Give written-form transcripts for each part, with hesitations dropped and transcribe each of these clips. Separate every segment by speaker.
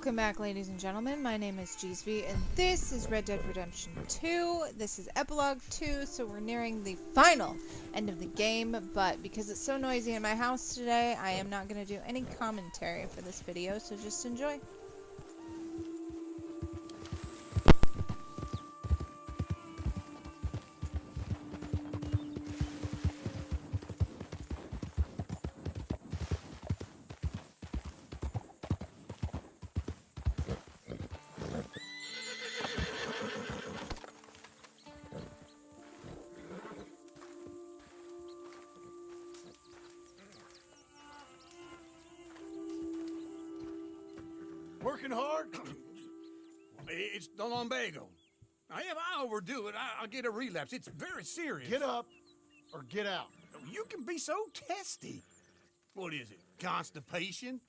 Speaker 1: Welcome back, ladies and gentlemen. My name is JeezBee, and this is Red Dead Redemption 2. This is Epilogue 2, so we're nearing the final end of the game, but because it's so noisy in my house today, I am not going to do any commentary for this video, so just enjoy.
Speaker 2: Working hard? It's the lumbago. Now, if I overdo it, I'll get a relapse. It's very serious.
Speaker 3: Get up or get out.
Speaker 2: You can be so testy. What is it, constipation?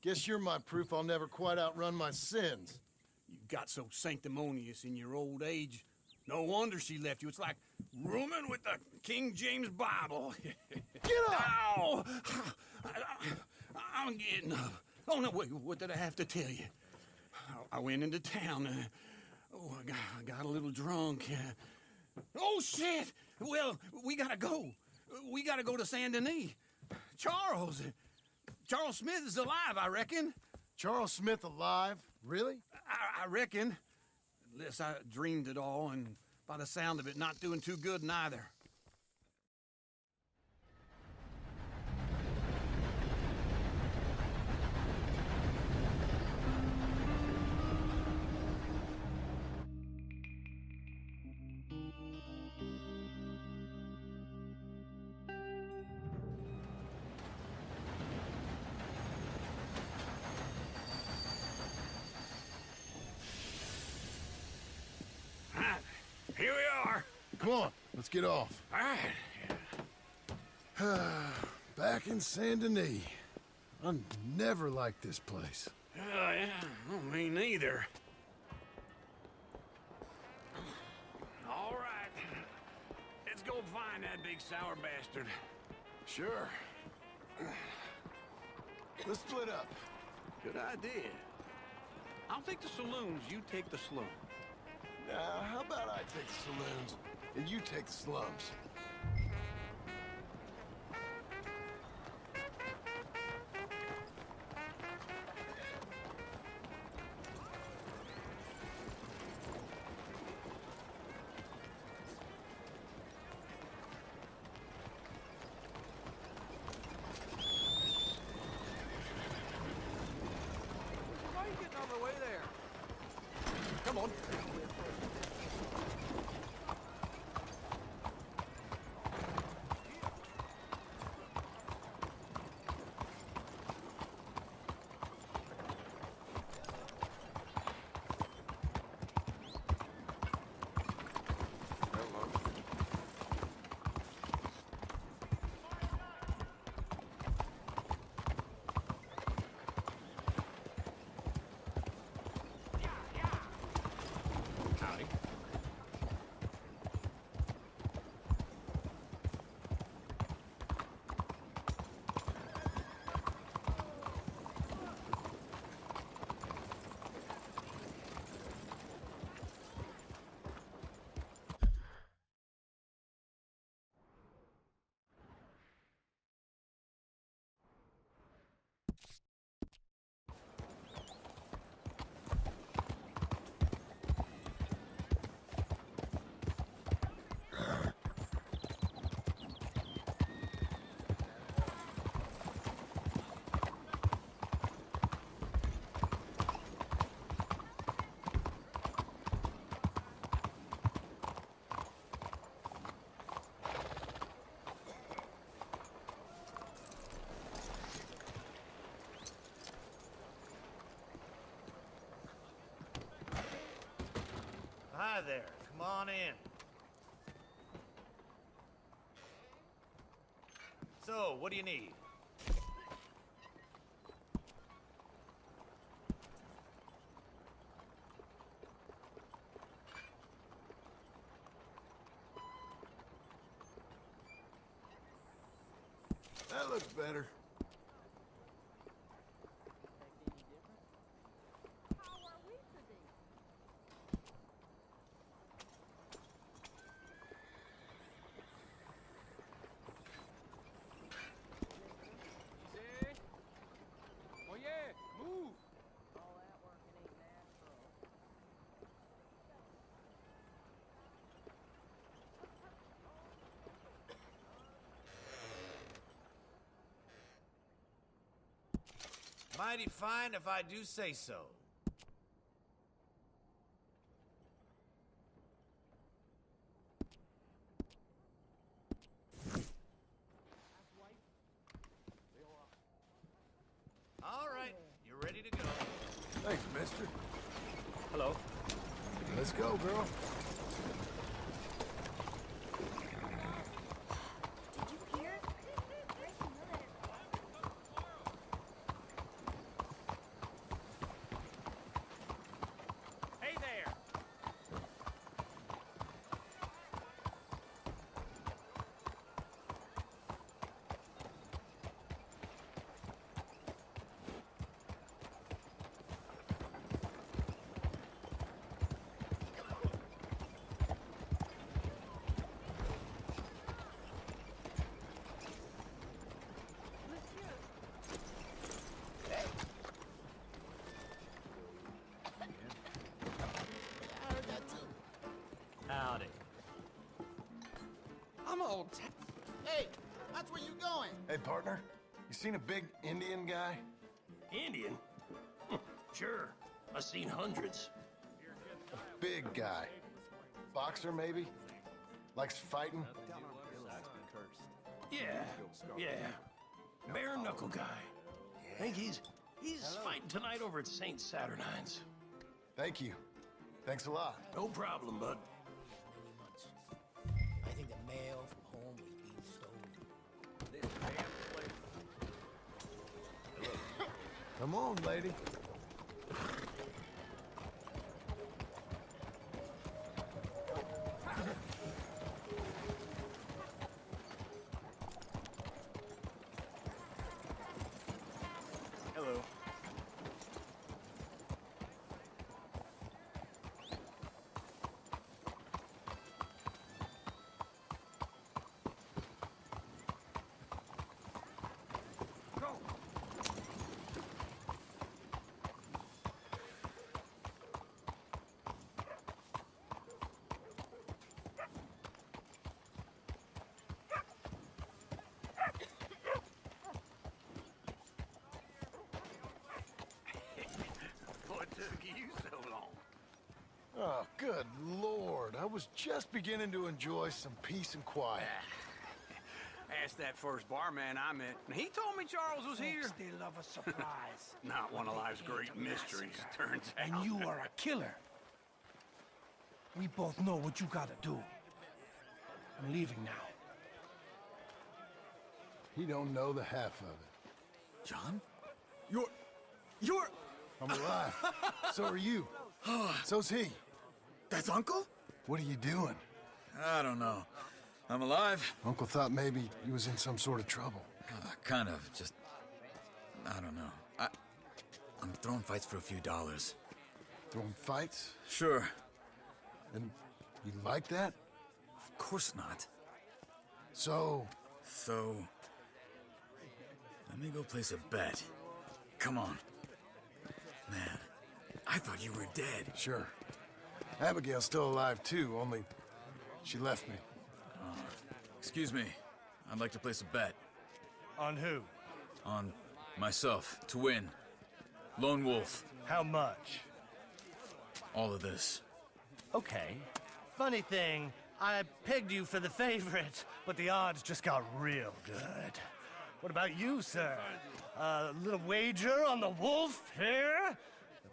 Speaker 3: Guess you're my proof I'll never quite outrun my sins.
Speaker 2: You got so sanctimonious in your old age. No wonder she left you. It's like rooming with the King James Bible.
Speaker 3: Get up!
Speaker 2: Ow! I'm getting up. Oh, no, wait, what did I have to tell you? I went into town. I got a little drunk. Oh, shit! Well, we gotta go. We gotta go to Saint Denis. Charles Smith is alive, I reckon.
Speaker 3: Charles Smith alive? Really?
Speaker 2: I reckon. Unless I dreamed it all, and by the sound of it, not doing too good neither. Here we are.
Speaker 3: Come on, let's get off.
Speaker 2: All right.
Speaker 3: Back in Saint Denis. I never liked this place.
Speaker 2: Yeah, well, me neither. All right. Let's go find that big sour bastard.
Speaker 3: Sure. Let's split up.
Speaker 2: Good idea. I'll take the saloons, you take the slum.
Speaker 3: Now, how about I take the saloons and you take the slums?
Speaker 2: Why are you getting on the way there? Come on.
Speaker 4: Hi there. Come on in. So, what do you need?
Speaker 3: That looks better.
Speaker 4: Mighty fine if I do say so. All right, you're ready to go.
Speaker 3: Thanks, mister.
Speaker 4: Hello.
Speaker 3: Let's go, girl.
Speaker 5: Did you hear?
Speaker 4: Hey there. Howdy.
Speaker 2: I'm all
Speaker 6: Hey, that's where you going?
Speaker 3: Hey, partner. You seen a big Indian guy?
Speaker 7: Indian? Sure. I've seen hundreds.
Speaker 3: Big guy. Boxer, maybe? Likes fighting?
Speaker 7: Yeah. Bare knuckle guy. Think he's fighting tonight over at St. Saturnine's.
Speaker 3: Thank you. Thanks a lot.
Speaker 7: No problem, bud.
Speaker 6: I think the mail from home was being stolen.
Speaker 3: Come on, lady.
Speaker 4: Hello.
Speaker 2: What took you so long?
Speaker 3: Oh, good Lord. I was just beginning to enjoy some peace and quiet.
Speaker 2: Asked that first barman I met, and he told me Charles was here.
Speaker 8: They love a surprise.
Speaker 2: Not one of life's great mysteries, turns out.
Speaker 8: And you are a killer. We both know what you gotta do. I'm leaving now.
Speaker 3: He don't know the half of it.
Speaker 9: John? You're...
Speaker 3: I'm alive. So are you. So's he.
Speaker 9: That's Uncle?
Speaker 3: What are you doing?
Speaker 9: I don't know. I'm alive.
Speaker 3: Uncle thought maybe he was in some sort of trouble.
Speaker 9: Kind of, just... I don't know. I'm throwing fights for a few dollars.
Speaker 3: Throwing fights?
Speaker 9: Sure.
Speaker 3: And you like that?
Speaker 9: Of course not.
Speaker 3: So,
Speaker 9: let me go place a bet. Come on. Man, I thought you were dead.
Speaker 3: sure. Abigail's still alive too, only she left me.
Speaker 9: Excuse me. I'd like to place a bet.
Speaker 4: On who?
Speaker 9: On myself, to win. Lone Wolf.
Speaker 4: How much?
Speaker 9: All of this.
Speaker 4: Okay. Funny thing, I pegged you for the favorite, but the odds just got real good. What about you, sir? A little wager on the wolf here?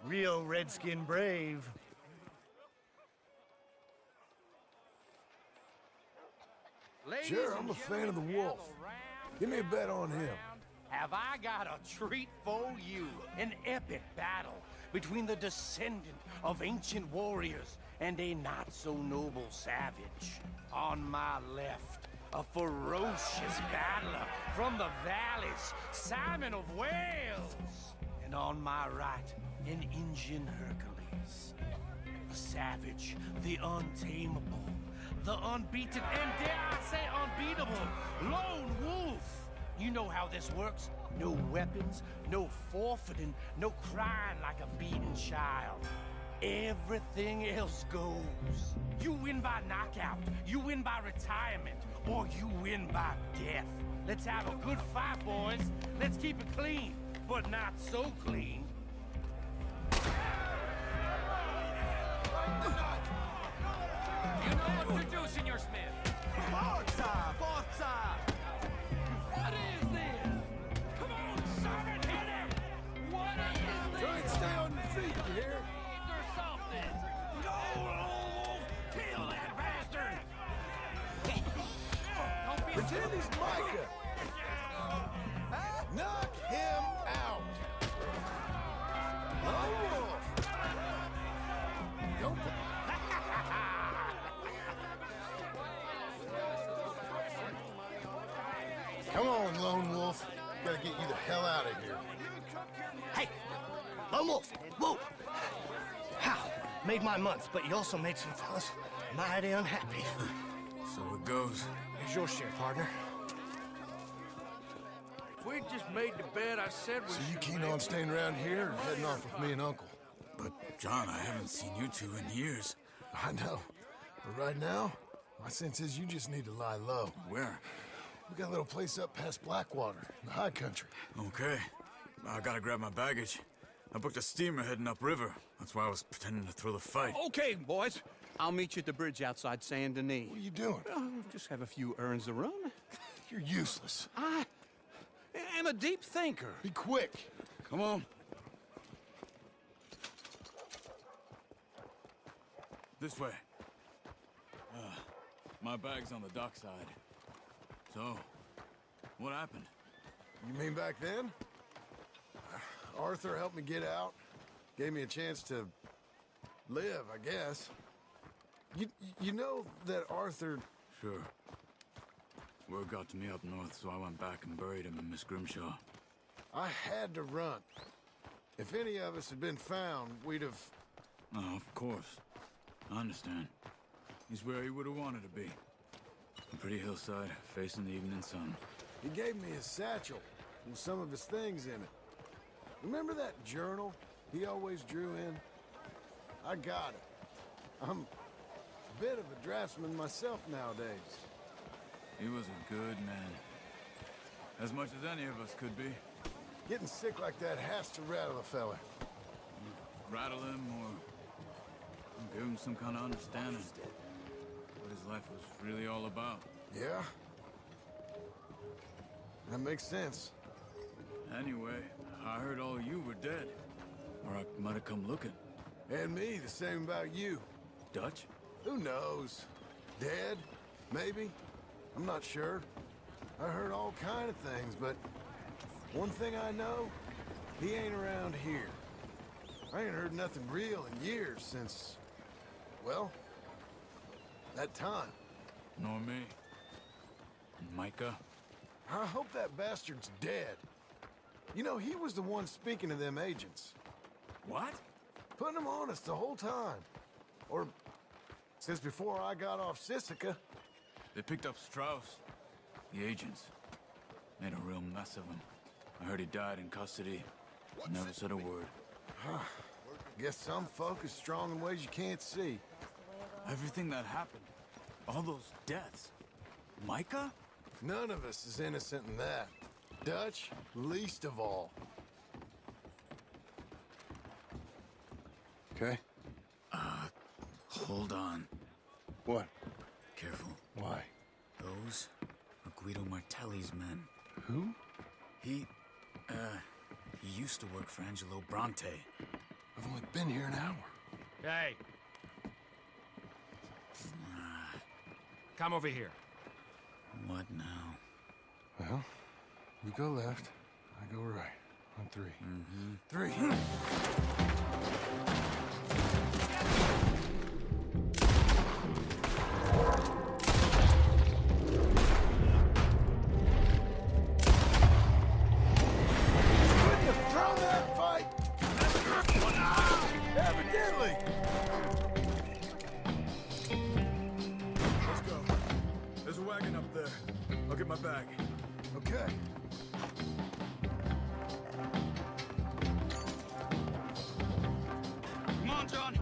Speaker 4: Real redskin brave.
Speaker 3: Sure, I'm a fan of the wolf. Give me a bet on him.
Speaker 8: Have I got a treat for you? An epic battle between the descendant of ancient warriors and a not-so-noble savage. On my left, a ferocious battler from the valleys, Simon of Wales. And on my right, an Indian Hercules. The savage, the untamable, the unbeaten, and dare I say unbeatable, Lone Wolf. You know how this works. No weapons, no forfeiting, no crying like a beaten child. Everything else goes. You win by knockout, you win by retirement, or you win by death. Let's have a good fight, boys. Let's keep it clean. but not so clean.
Speaker 7: You know what to do, Senor Smith.
Speaker 8: Forza! Forza!
Speaker 7: What is this? Come on, Sergeant, hit him! What is this?
Speaker 3: Try and stay on your feet, you hear?
Speaker 7: Or something. Go, lone wolf! Kill that bastard! Don't be
Speaker 3: Pretend he's Micah. Knock him out. Lone Wolf. Don't. Come on, Lone Wolf. Gotta get you the hell out of here.
Speaker 4: Hey, Lone Wolf, whoa! How? Made my month, but you also made some fellas mighty unhappy.
Speaker 9: So it goes.
Speaker 4: Here's your share, partner.
Speaker 7: If we just made the bed, I said we
Speaker 3: So you
Speaker 7: should
Speaker 3: keen
Speaker 7: make.
Speaker 3: on staying around here or heading off with me and Uncle?
Speaker 9: But, John, I haven't seen you two in years.
Speaker 3: I know. But right now, my sense is you just need to lie low.
Speaker 9: Where?
Speaker 3: We got a little place up past Blackwater, in the high country.
Speaker 9: Okay. I gotta grab my baggage. I booked a steamer heading upriver. That's why I was pretending to throw the fight.
Speaker 2: Okay, boys. I'll meet you at the bridge outside Saint Denis.
Speaker 3: What are you doing?
Speaker 2: Just have a few errands to run.
Speaker 3: You're useless.
Speaker 2: I am a deep thinker.
Speaker 3: Be quick.
Speaker 9: Come on. This way. My bag's on the dockside. So, what happened?
Speaker 3: You mean back then? Arthur helped me get out. Gave me a chance to live, I guess. You know that Arthur...
Speaker 9: Sure. Word got to me up north, so I went back and buried him in Miss Grimshaw.
Speaker 3: I had to run. If any of us had been found, we'd have...
Speaker 9: Oh, of course. I understand. He's where he would have wanted to be. A pretty hillside, facing the evening sun.
Speaker 3: He gave me his satchel with some of his things in it. Remember that journal he always drew in? I got it. I'm a bit of a draftsman myself nowadays.
Speaker 9: He was a good man. As much as any of us could be.
Speaker 3: Getting sick like that has to rattle a fella.
Speaker 9: Rattle him or give him some kind of understanding. What his life was really all about.
Speaker 3: Yeah? That makes sense.
Speaker 9: Anyway, I heard all you were dead. Or I might have come looking.
Speaker 3: And me, the same about you.
Speaker 9: Dutch?
Speaker 3: Who knows? Dead? Maybe? I'm not sure. I heard all kind of things, but one thing I know, he ain't around here. I ain't heard nothing real in years since, well, that time.
Speaker 9: Nor me. And Micah?
Speaker 3: I hope that bastard's dead. You know, he was the one speaking to them agents.
Speaker 9: What?
Speaker 3: Putting them on us the whole time. Or since before I got off Sisika.
Speaker 9: They picked up Strauss. The agents. Made a real mess of him. I heard he died in custody. Never said a word.
Speaker 3: Guess some folk is strong in ways you can't see.
Speaker 9: Everything that happened. All those deaths. Micah?
Speaker 3: None of us is innocent in that. Dutch, least of all. Okay?
Speaker 9: Hold on.
Speaker 3: What?
Speaker 9: Careful.
Speaker 3: Why?
Speaker 9: Those are Guido Martelli's men.
Speaker 3: Who?
Speaker 9: He used to work for Angelo Bronte.
Speaker 3: I've only been here an hour.
Speaker 7: Hey. Come over here.
Speaker 9: What now?
Speaker 3: Well, you go left, I go right. On three. Three. Wouldn't have thrown that fight! Evidently!
Speaker 9: Let's go. There's a wagon up there. I'll get my bag.
Speaker 3: Okay.
Speaker 2: Come on, John.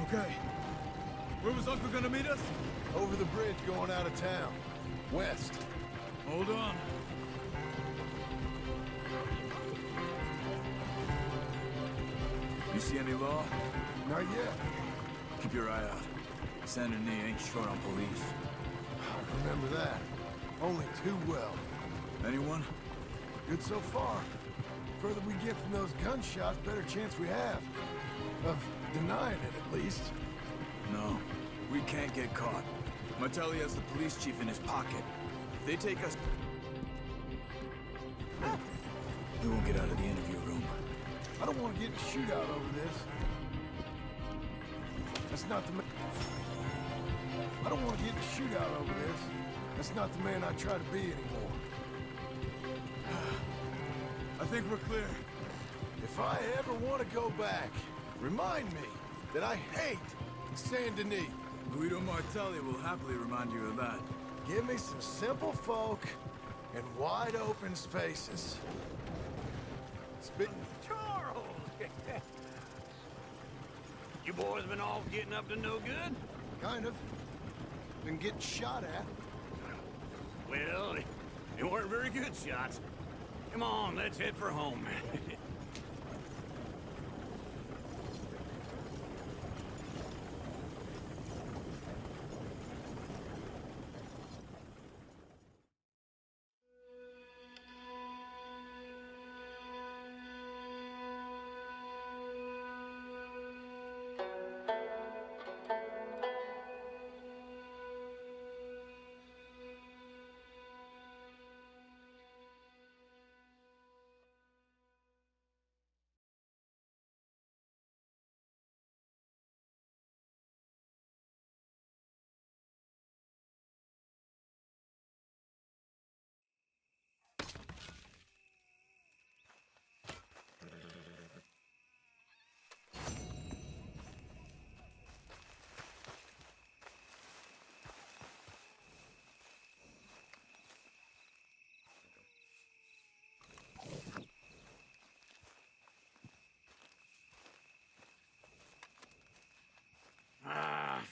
Speaker 9: Okay. Where was Uncle uncle gonna meet us?
Speaker 3: Over the bridge going out of town. West.
Speaker 9: Hold on. You see any law?
Speaker 3: Not yet.
Speaker 9: Keep your eye out. Saint Denis ain't short on police.
Speaker 3: I remember that. Only too well.
Speaker 9: Anyone?
Speaker 3: Good so far. Further we get from those gunshots, better chance we have. Of denying it, at least.
Speaker 9: No. We can't get caught. Martelli has the police chief in his pocket. If they take us... We won't get out of the interview room.
Speaker 3: I don't want to get in a shootout over this. That's not the man. I don't want to get in a shootout over this. That's not the man I try to be anymore.
Speaker 9: I think we're clear.
Speaker 3: If I ever want to go back, remind me that I hate Saint Denis.
Speaker 9: Guido Martelli will happily remind you of that.
Speaker 3: Give me some simple folk and wide open spaces.
Speaker 2: Charles! You boys been off getting up to no good?
Speaker 3: Kind of. Been getting shot at.
Speaker 2: Well, they weren't very good shots. Come on, let's head for home.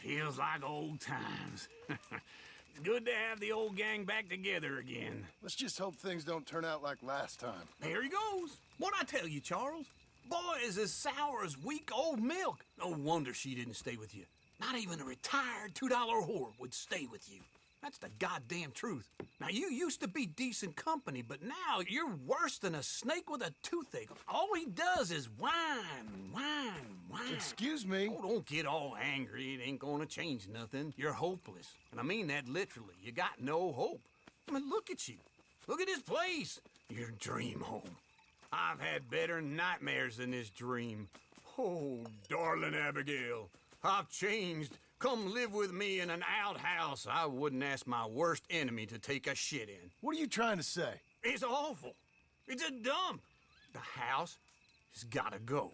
Speaker 2: Feels like old times. It's good to have the old gang back together again.
Speaker 3: Let's just hope things don't turn out like last time.
Speaker 2: There he goes. What'd I tell you, Charles? Boy is as sour as weak old milk. No wonder she didn't stay with you. Not even a retired $2 whore would stay with you. That's the goddamn truth. Now, you used to be decent company, but now you're worse than a snake with a toothache. All he does is whine, whine, whine.
Speaker 3: Excuse me?
Speaker 2: Oh, don't get all angry. It ain't gonna change nothing. You're hopeless. And I mean that literally. You got no hope. I mean, look at you. Look at this place. Your dream home. I've had better nightmares than this dream. Oh, darling Abigail, I've changed. Come live with me in an outhouse I wouldn't ask my worst enemy to take a shit in.
Speaker 3: What are you trying to say?
Speaker 2: It's awful. It's a dump. The house has gotta go.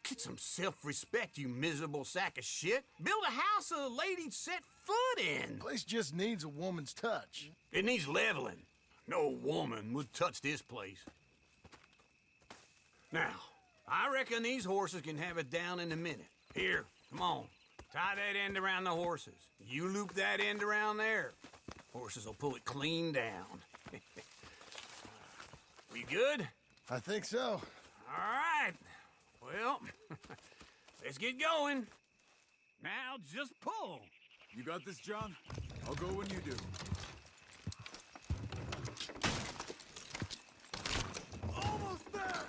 Speaker 2: Get some self-respect, you miserable sack of shit. Build a house a lady'd set foot in.
Speaker 3: Place just needs a woman's touch.
Speaker 2: It needs leveling. No woman would touch this place. Now, I reckon these horses can have it down in a minute. Here, come on. Tie that end around the horses. You loop that end around there. Horses will pull it clean down. We good?
Speaker 3: I think so.
Speaker 2: All right. Well, let's get going. Now just pull.
Speaker 9: You got this, John? I'll go when you do.
Speaker 3: Almost there!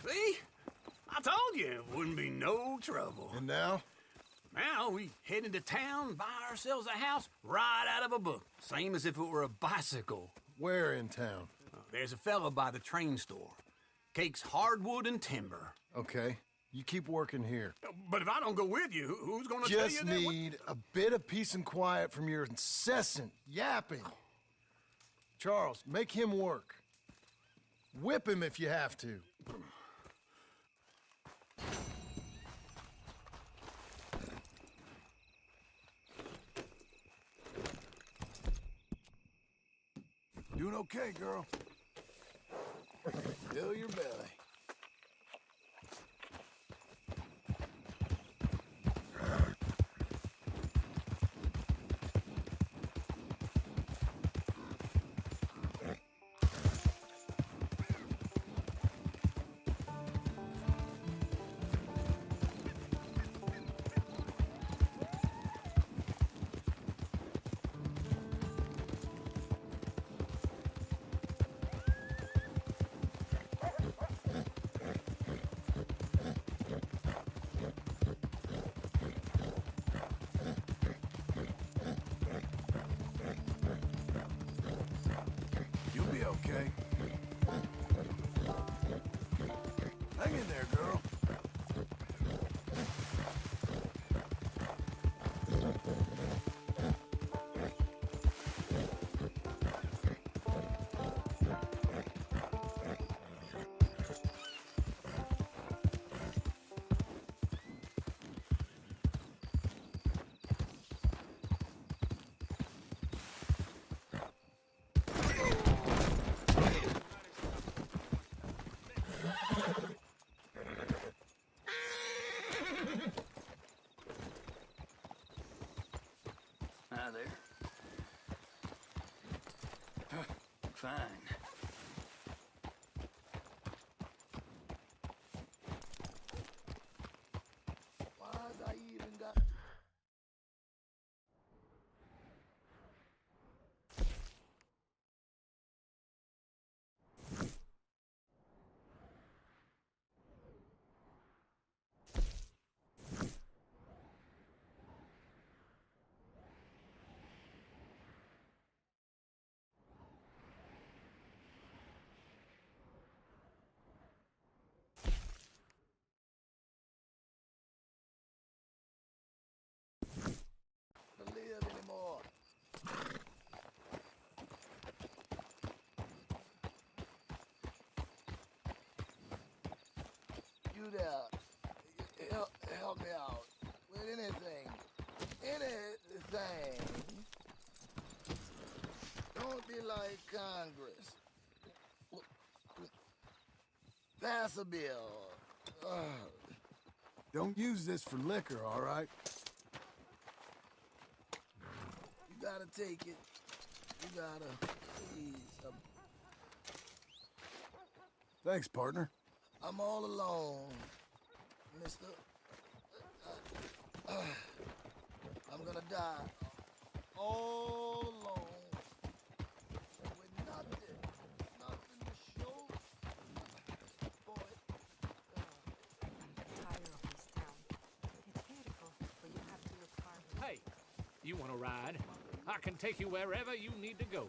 Speaker 2: See? I told you it wouldn't be no trouble.
Speaker 3: And now?
Speaker 2: Now we head into town, buy ourselves a house right out of a book. Same as if it were a bicycle.
Speaker 3: Where in town?
Speaker 2: There's a fella by the train store. Cakes hardwood and timber.
Speaker 3: Okay. You keep working here.
Speaker 2: But if I don't go with you, who's gonna tell you
Speaker 3: Just
Speaker 2: that?
Speaker 3: need a bit of peace and quiet from your incessant yapping. Charles, make him work. Whip him if you have to. okay, girl. Fill your belly. You'll be okay. Hang in there, girl.
Speaker 9: Hi there. Fine.
Speaker 6: Why I even got... to live anymore. You there, help me out with anything. Anything. Don't be like Congress. Pass a bill.
Speaker 3: Don't use this for liquor, all right?
Speaker 6: You gotta take it. You gotta please.
Speaker 3: Thanks, partner.
Speaker 6: I'm all alone, mister. I'm gonna die. All alone. With nothing to show for it.
Speaker 5: Higher up this town. It's beautiful, but you have to look hard.
Speaker 10: Hey, you want to ride? I can take you wherever you need to go.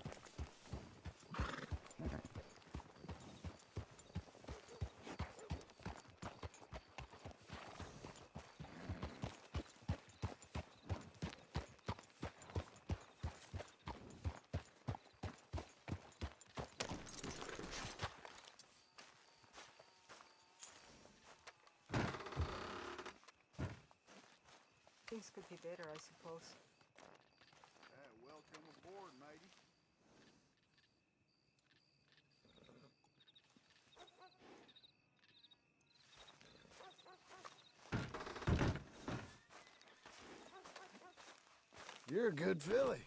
Speaker 5: Things could be better, I suppose.
Speaker 3: Welcome aboard, matey. You're a good filly.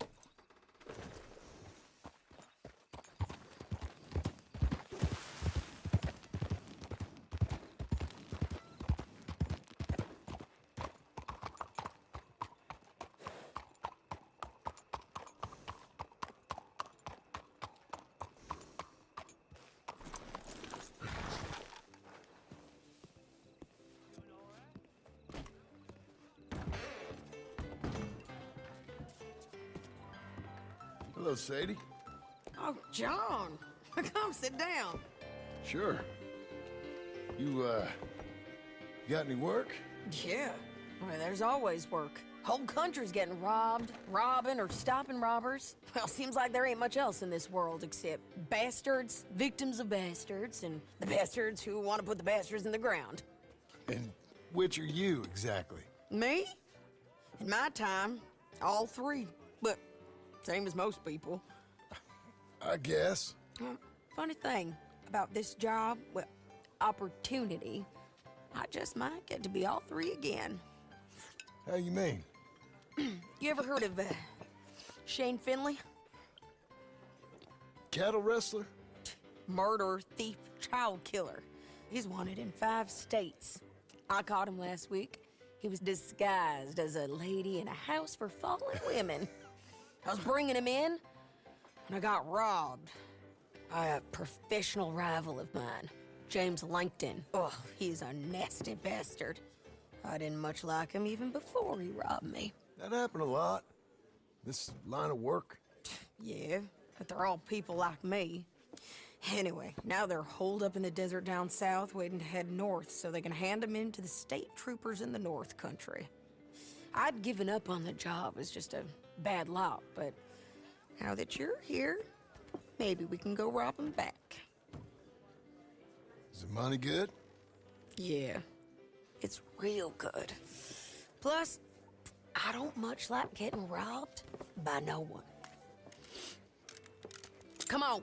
Speaker 3: Hello, Sadie.
Speaker 11: Oh, John. Come sit down.
Speaker 3: Sure. You got any work?
Speaker 11: Yeah. Well, there's always work. Whole country's getting robbed, robbing, or stopping robbers. Well, seems like there ain't much else in this world except bastards, victims of bastards, and the bastards who want to put the bastards in the ground.
Speaker 3: And which are you, exactly?
Speaker 11: Me? In my time, all three. But same as most people.
Speaker 3: I guess.
Speaker 11: Funny thing about this job, well, opportunity, I just might get to be all three again.
Speaker 3: How you mean?
Speaker 11: You ever heard of Shane Finley?
Speaker 3: Cattle wrestler?
Speaker 11: Murderer, thief, child killer. He's wanted in 5 states. I caught him last week. He was disguised as a lady in a house for fallen women. I was bringing him in, and I got robbed by a professional rival of mine, James Langton. Oh, he's a nasty bastard. I didn't much like him even before he robbed me.
Speaker 3: That happened a lot. This line of work.
Speaker 11: Yeah, but they're all people like me. Anyway, now they're holed up in the desert down south, waiting to head north so they can hand them in to the state troopers in the north country. I'd given up on the job as just a bad lot, but now that you're here, maybe we can go rob them back.
Speaker 3: Is the money good?
Speaker 11: Yeah, it's real good. Plus, I don't much like getting robbed by no one. Come on.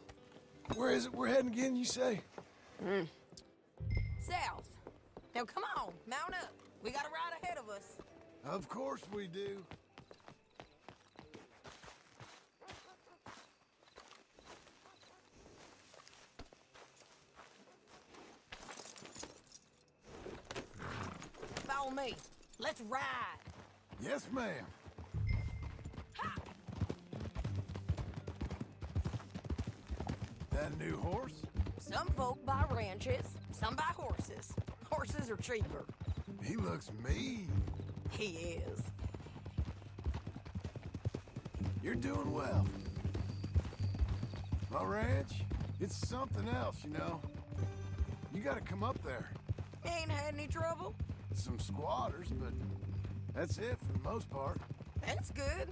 Speaker 3: Where is it we're heading again, you say?
Speaker 11: South. Now come on, mount up. We got a ride ahead of us.
Speaker 3: Of course we do.
Speaker 11: Follow me. Let's ride.
Speaker 3: Yes, ma'am. That a new horse?
Speaker 11: Some folk buy ranches, some buy horses. Horses are cheaper.
Speaker 3: He looks mean.
Speaker 11: He is.
Speaker 3: You're doing well. My ranch, it's something else, you know. You gotta come up there.
Speaker 11: Ain't had any trouble?
Speaker 3: Some squatters, but that's it for the most part.
Speaker 11: That's good.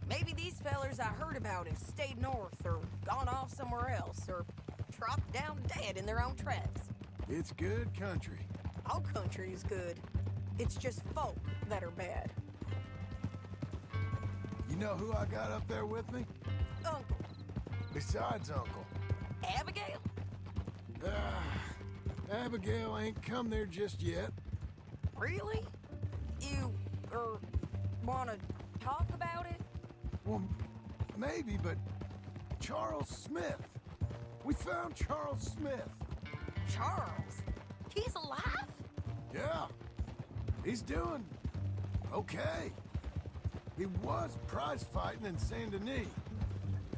Speaker 11: Maybe these fellers I heard about have stayed north or gone off somewhere else or dropped down dead in their own tracks.
Speaker 3: It's good country.
Speaker 11: All country is good. It's just folk that are bad.
Speaker 3: You know who I got up there with me?
Speaker 11: Uncle.
Speaker 3: Besides Uncle.
Speaker 11: Abigail?
Speaker 3: Abigail ain't come there just yet.
Speaker 11: Really? You, wanna talk about it?
Speaker 3: Well, maybe, but Charles Smith. We found Charles Smith.
Speaker 11: Charles? He's alive?
Speaker 3: Yeah. He's doing okay. He was prize fighting in Saint Denis.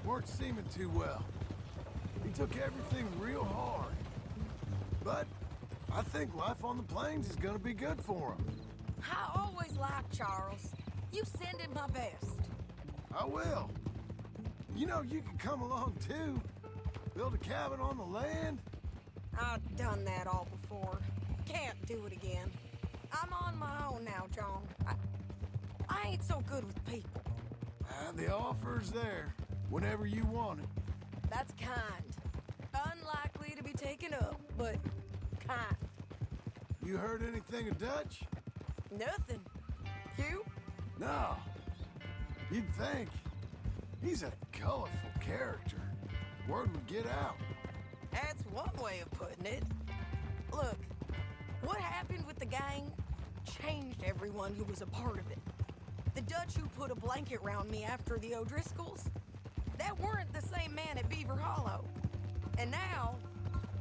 Speaker 3: Weren't seeming too well. He took everything real hard. But I think life on the plains is gonna be good for him.
Speaker 11: I always liked Charles. You send him my best.
Speaker 3: I will. You know, you can come along too. Build a cabin on the land.
Speaker 11: I've done that all before. Can't do it again. I'm on my own now, John. I ain't so good with people.
Speaker 3: The offer's there whenever you want it.
Speaker 11: That's kind. Unlikely to be taken up, but kind.
Speaker 3: You heard anything of Dutch?
Speaker 11: Nothing. You?
Speaker 3: No. You'd think. He's a colorful character. Word would get out.
Speaker 11: That's one way of putting it. Look, what happened with the gang changed everyone who was a part of it. The Dutch who put a blanket round me after the O'Driscolls, that weren't the same man at Beaver Hollow. And now,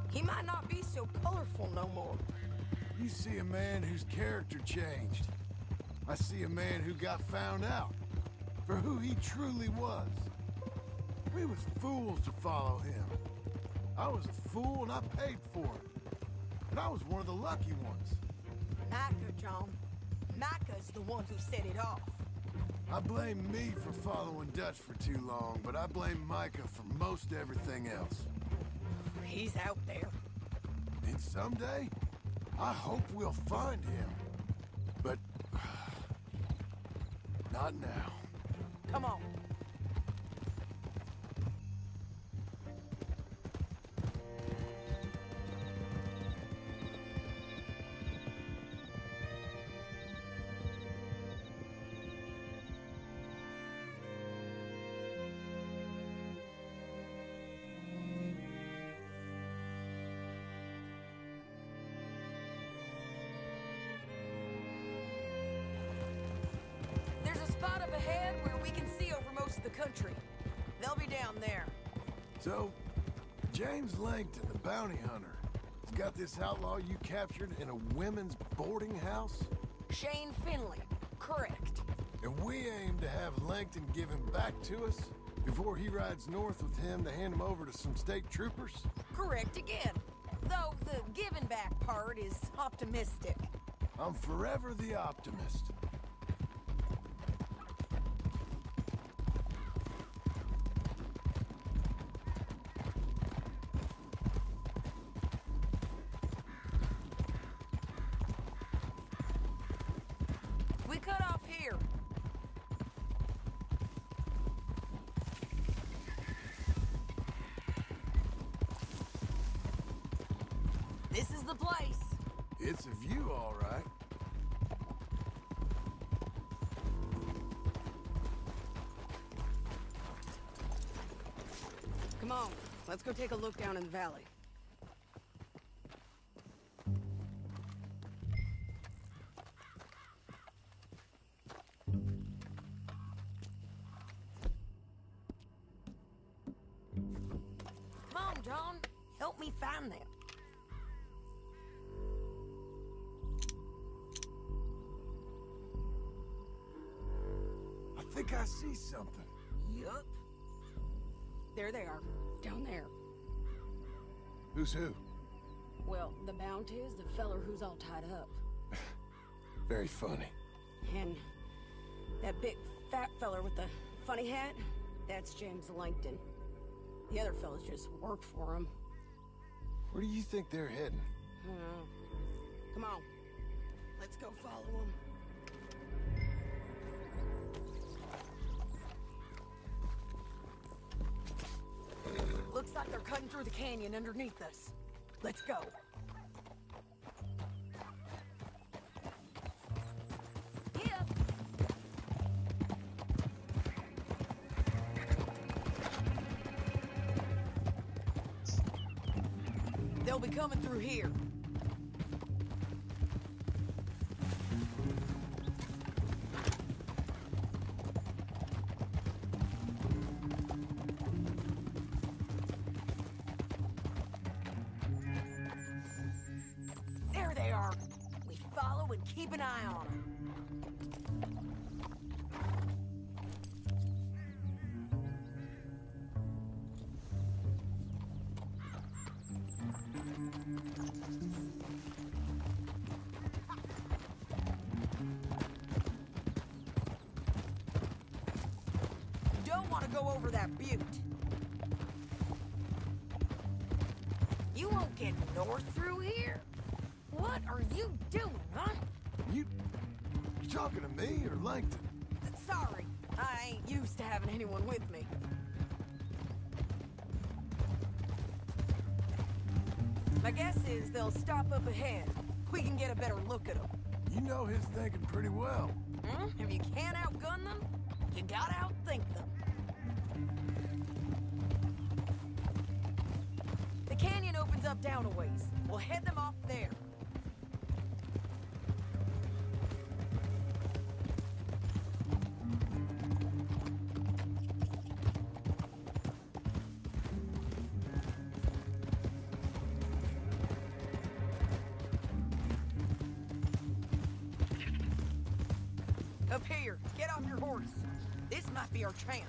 Speaker 11: he might not be so colorful no more.
Speaker 3: You see a man whose character changed. I see a man who got found out for who he truly was. We was fools to follow him. I was a fool and I paid for it. And I was one of the lucky ones.
Speaker 11: Micah, John. Micah's the one who set it off.
Speaker 3: I blame me for following Dutch for too long, but I blame Micah for most everything else.
Speaker 11: He's out there.
Speaker 3: And someday, I hope we'll find him. But not now.
Speaker 11: Come on. country. They'll be down there.
Speaker 3: So, James Langton, the bounty hunter, has got this outlaw you captured in a women's boarding house?
Speaker 11: Shane Finley, correct.
Speaker 3: And we aim to have Langton give him back to us before he rides north with him to hand him over to some state troopers?
Speaker 11: Correct again. Though the giving back part is optimistic.
Speaker 3: I'm forever the optimist.
Speaker 11: We cut off here. This is the place.
Speaker 3: It's a view, all right.
Speaker 12: Come on, let's go take a look down in the valley.
Speaker 11: Come on, John. Help me find them.
Speaker 3: I think I see something.
Speaker 11: Yup.
Speaker 12: There they are, down there.
Speaker 3: Who's who?
Speaker 12: Well, the bounty is the feller who's all tied up.
Speaker 3: Very funny.
Speaker 12: And that big fat feller with the funny hat, that's James Langton. The other fellas just work for him.
Speaker 3: Where do you think they're heading?
Speaker 12: Come on, let's go follow them.
Speaker 11: Looks like they're cutting through the canyon underneath us. Let's go. Yeah. They'll be coming through here. There they are. We follow and keep an eye on them. You don't want to go over that butte. You won't get north through here? What are you doing, huh?
Speaker 3: You talking to me or Langton?
Speaker 11: Sorry, I ain't used to having anyone with me. My guess is they'll stop up ahead. We can get a better look at them.
Speaker 3: You know his thinking pretty well.
Speaker 11: If you can't outgun them, you gotta outthink them. The canyon opens up down a ways. We'll head them off there. Up here, get off your horse. This might be our chance.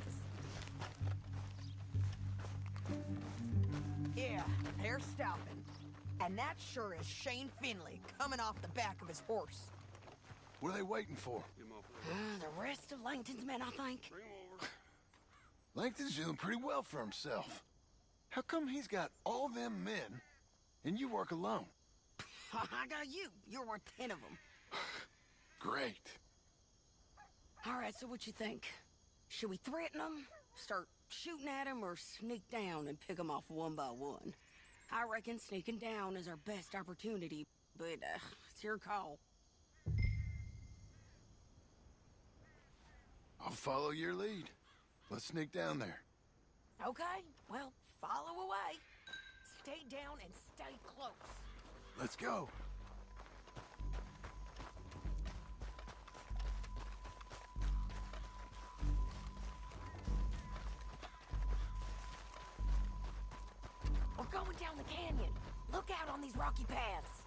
Speaker 11: Yeah, they're stopping. And that sure is Shane Finley coming off the back of his horse.
Speaker 3: What are they waiting for?
Speaker 11: The rest of Langton's men, I think.
Speaker 3: Langton's doing pretty well for himself. How come he's got all them men and you work alone?
Speaker 11: I got you. You're worth 10 of them.
Speaker 3: Great.
Speaker 11: All right, so what you think? Should we threaten them, start shooting at them, or sneak down and pick them off one by one? I reckon sneaking down is our best opportunity, but it's your call.
Speaker 3: I'll follow your lead. Let's sneak down there.
Speaker 11: Okay, well, follow away. Stay down and stay close.
Speaker 3: Let's go.
Speaker 11: the canyon. Look out on these rocky paths.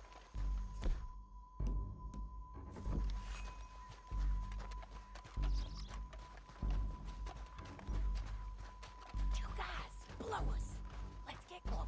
Speaker 11: Two guys below us. Let's get closer.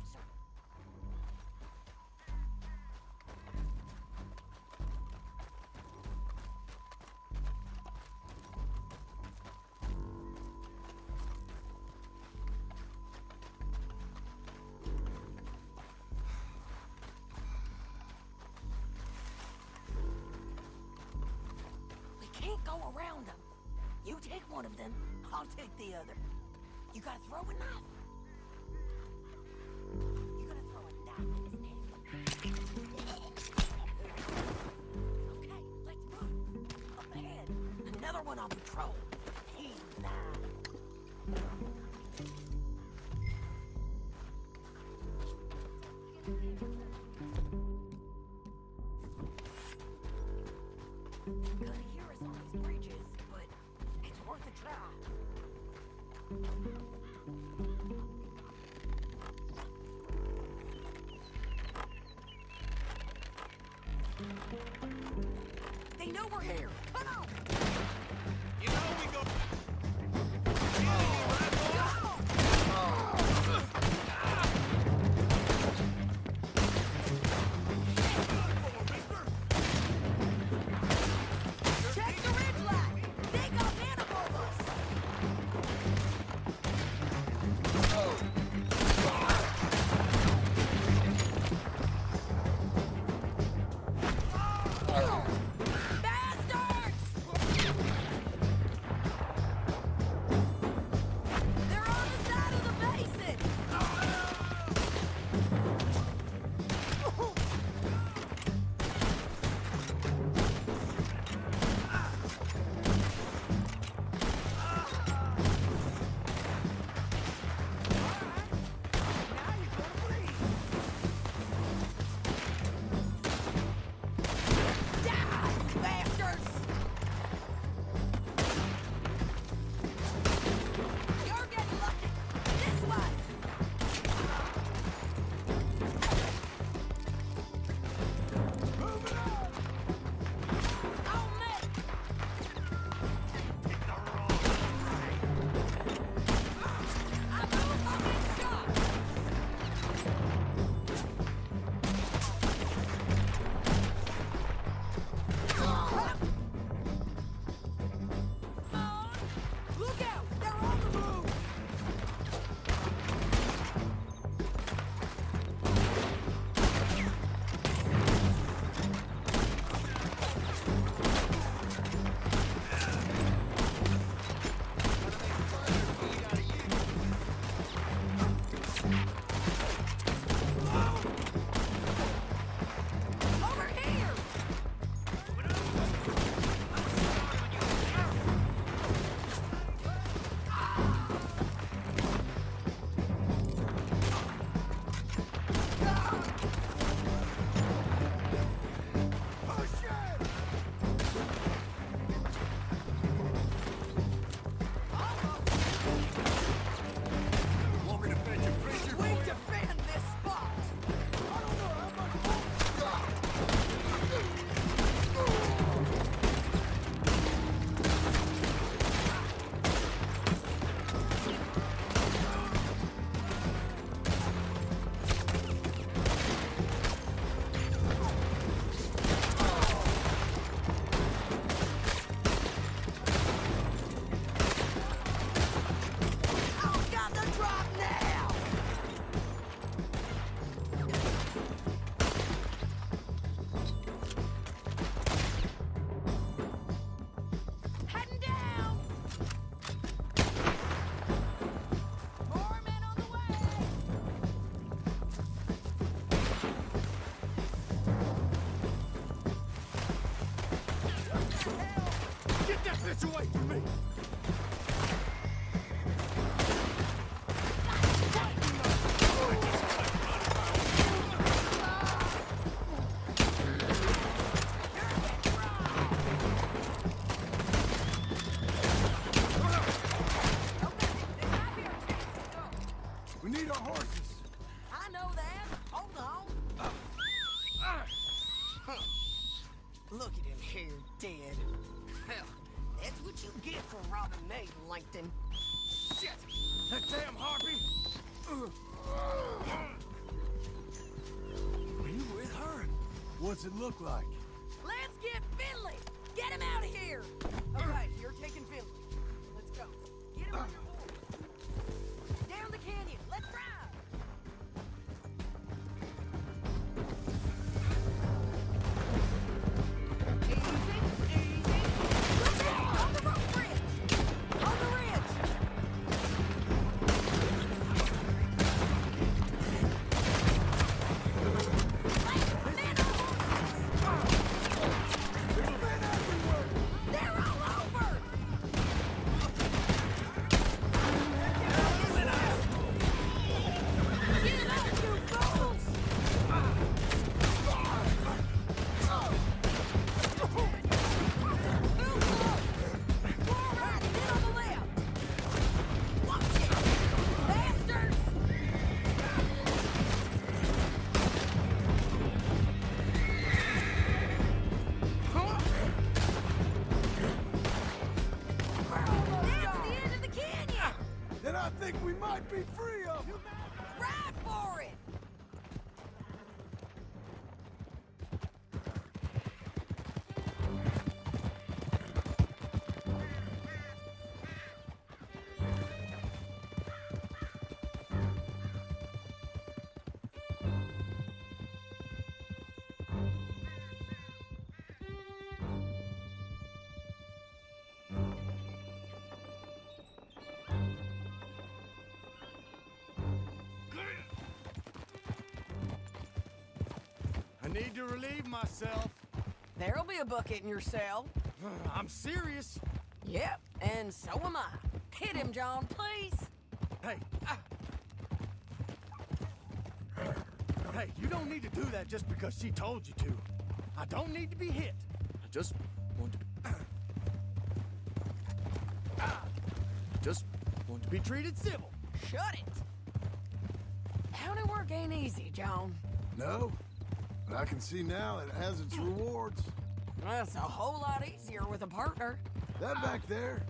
Speaker 11: Can't go around them. You take one of them, I'll take the other. You gotta throw a knife. You gotta throw a knife in his neck. Okay, let's move. Up ahead, another one on patrol. He's mine. Gonna hear us on these bridges, but it's worth a try. They know we're here. Come on!
Speaker 8: You know we go.
Speaker 11: Check the ridge line. They got men above us. Bastards! They're on the side of the basin. Die, bastards! You're getting lucky. This way. On me. I move on this shot. Look out! They're on the move! Over here! We defend this spot! I've got the drop now! Heading down! More men on the way!
Speaker 2: Get that bitch away from me!
Speaker 3: We need our horses.
Speaker 11: I know that. get for robbing me, Langton.
Speaker 3: Shit! That damn harpy! Are you with her? What's it look like?
Speaker 11: Let's get Finley! Get him out of here! Okay, you're taking Finley. Let's go. Get him on your horse. Down the canyon. Let's ride! On the rope bridge! On the ridge! They're all over! Get up, you fools!
Speaker 3: Then I think we might be free of them.
Speaker 11: Ride for it!
Speaker 3: I need to relieve myself.
Speaker 11: There'll be a bucket in your cell.
Speaker 3: I'm serious.
Speaker 11: Yep, and so am I. Hit him, John, please.
Speaker 3: Hey. Hey, you don't need to do that just because she told you to. I don't need to be hit. I just want to be... just want to be treated civil.
Speaker 11: Shut it. County work ain't easy, John.
Speaker 3: No, but I can see now it has its rewards.
Speaker 11: Well, it's a whole lot easier with a partner.
Speaker 3: That back there,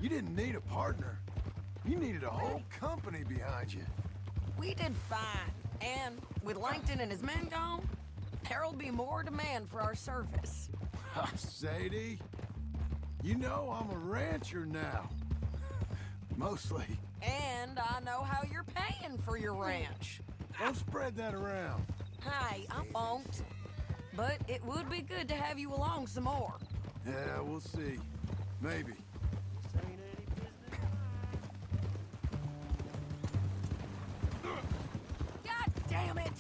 Speaker 3: you didn't need a partner. You needed a whole company behind you.
Speaker 11: We did fine. And with Langton and his men gone, there'll be more demand for our service.
Speaker 3: Sadie, you know I'm a rancher now. Mostly.
Speaker 11: And I know how you're paying for your ranch.
Speaker 3: Don't spread that around.
Speaker 11: Hey, I won't. But it would be good to have you along some more.
Speaker 3: Yeah, we'll see. Maybe.
Speaker 11: God damn it!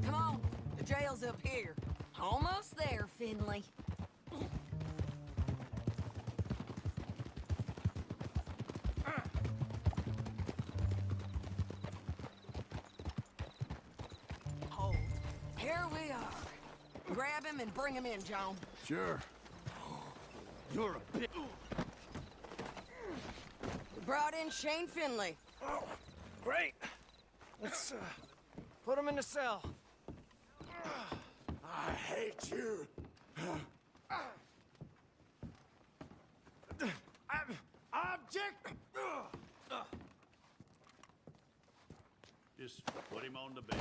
Speaker 11: Come on, the jail's up here. Almost there, Finley. Hold. Here we are. Grab him and bring him in, John.
Speaker 3: Sure.
Speaker 8: You're a bit...
Speaker 11: We brought in Shane Finley.
Speaker 4: Oh, great. Let's put him in the cell.
Speaker 3: I hate you.
Speaker 8: Object!
Speaker 7: Just put him on the bed.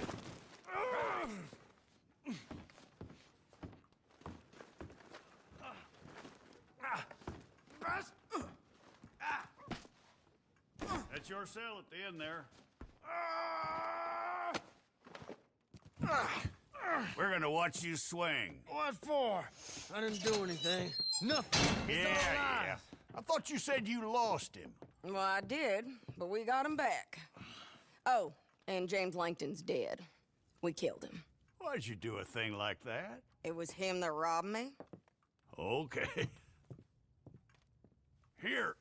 Speaker 7: That's your cell at the end there. We're gonna watch you swing.
Speaker 6: What for? I didn't do anything. Nothing. It's all lies.
Speaker 8: I thought you said you lost him.
Speaker 11: Well, I did, but we got him back. Oh, and James Langton's dead. We killed him.
Speaker 8: Why'd you do a thing like that?
Speaker 11: It was him that robbed me.
Speaker 8: Okay. Here.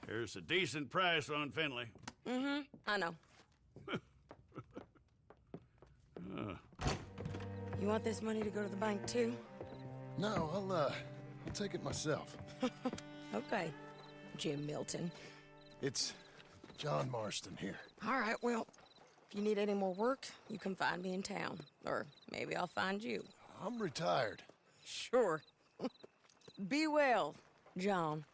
Speaker 8: Here's a decent price on Finley.
Speaker 11: Mm-hmm, I know. You want this money to go to the bank, too?
Speaker 3: No, I'll take it myself.
Speaker 11: Okay, Jim Milton.
Speaker 3: It's John Marston here.
Speaker 11: All right, well, if you need any more work, you can find me in town. Or maybe I'll find you.
Speaker 3: I'm retired.
Speaker 11: Sure. Be well, John.